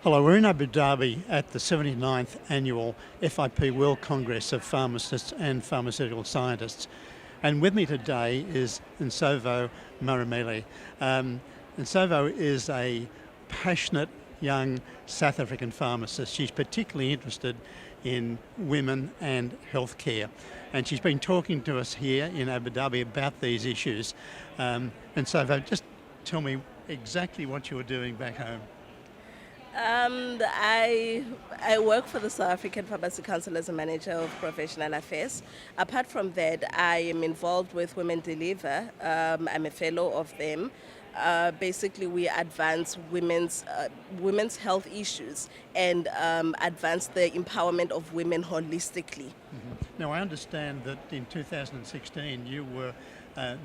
Hello, we're in Abu Dhabi at the 79th Annual FIP World Congress of Pharmacists and Pharmaceutical Scientists. And with me today is Nsovo Mayimele. Nsovo is a passionate young South African pharmacist. She's particularly interested in women and healthcare. And she's been talking to us here in Abu Dhabi about these issues. Nsovo, just tell me exactly what you're doing back home. I work for the South African Pharmacy Council as a manager of professional affairs. Apart from that, I am involved with Women Deliver. I'm a fellow of them. Basically, we advance women's health issues and advance the empowerment of women holistically. Now, I understand that in 2016 you were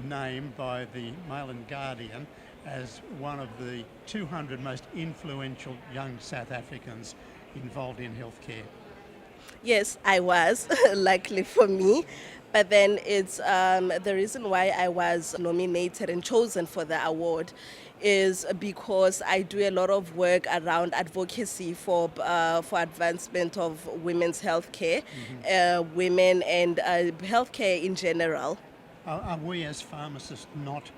named by the Mail and Guardian as one of the 200 most influential young South Africans involved in healthcare. Yes, I was, luckily for me. But then it's the reason why I was nominated and chosen for the award is because I do a lot of work around advocacy for advancement of women's healthcare, women and healthcare in general. Are we as pharmacists not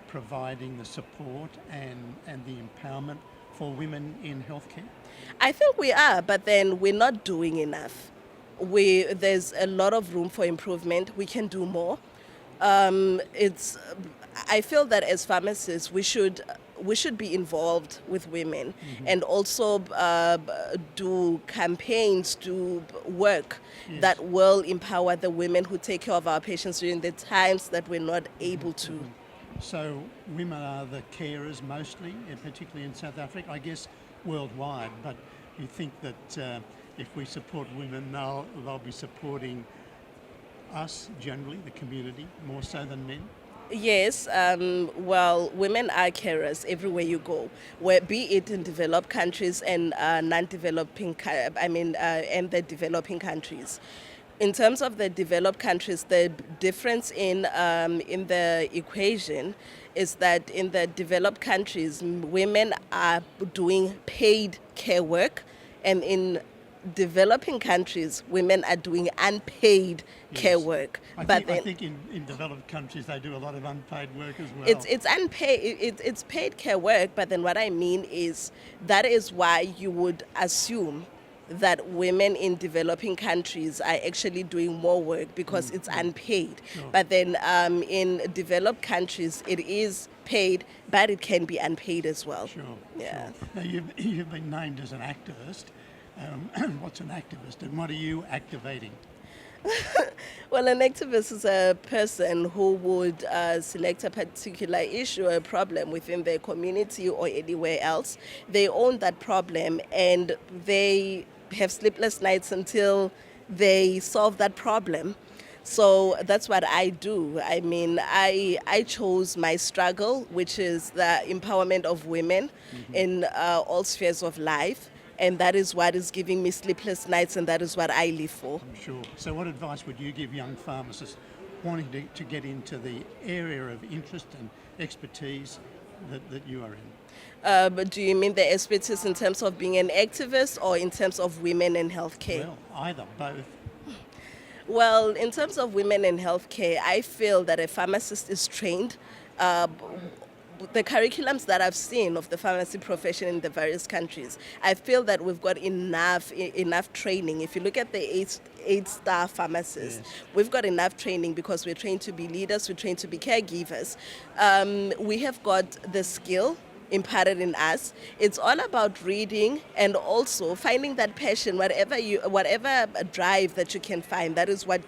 providing the support and the empowerment for women in healthcare? I think we are, but then we're not doing enough. There's a lot of room for improvement. We can do more. I feel that as pharmacists, we should be involved with women and also do campaigns, do work that will empower the women who take care of our patients during the times that we're not able to. So women are the carers mostly, particularly in South Africa, I guess worldwide, but you think that if we support women, they'll be supporting us generally, the community, more so than men? Yes, well, women are carers everywhere you go, be it in developed countries and non-developing, and the developing countries. In terms of the developed countries, the difference in the equation is that in the developed countries, women are doing paid care work, and in developing countries, women are doing unpaid care work. I think in developed countries they do a lot of unpaid work as well. It's unpaid. It's paid care work, but then what I mean is that is why you would assume that women in developing countries are actually doing more work because it's unpaid. Sure. But then in developed countries, it is paid, but it can be unpaid as well. Sure. Yeah. Sure. Now you've been named as an activist. What's an activist and what are you activating? Well, an activist is a person who would select a particular issue or a problem within their community or anywhere else. They own that problem and they have sleepless nights until they solve that problem. So that's what I do. I mean, I chose my struggle, which is the empowerment of women in all spheres of life. And that is what is giving me sleepless nights, and that is what I live for. I'm sure. So what advice would you give young pharmacists wanting to get into the area of interest and expertise that you are in? But do you mean the expertise in terms of being an activist or in terms of women in healthcare? Well, either, both. Well, in terms of women in healthcare, I feel that a pharmacist is trained. The curriculums that I've seen of the pharmacy profession in the various countries, I feel that we've got enough training. If you look at the eight-star pharmacists, we've got enough training because we're trained to be leaders, we're trained to be caregivers. We have got the skill imparted in us. It's all about reading and also finding that passion, whatever drive that you can find, that is what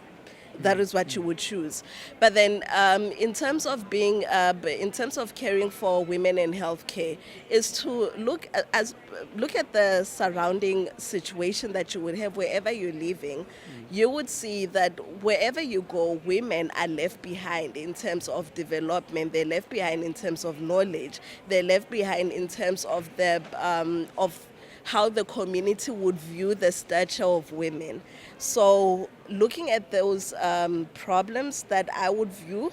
you would choose. But then in terms of caring for women in healthcare is to look at the surrounding situation that you would have wherever you're living. You would see that wherever you go, women are left behind in terms of development. They're left behind in terms of knowledge. They're left behind in terms of how the community would view the stature of women. So looking at those problems that I would view,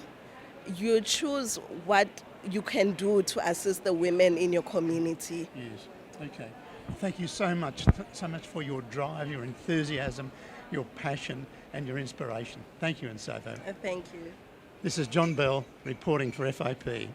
you choose what you can do to assist the women in your community. Yes. Okay. Thank you so much for your drive, your enthusiasm, your passion and your inspiration. Thank you, Nsovo. Thank you. This is John Bell reporting for FIP.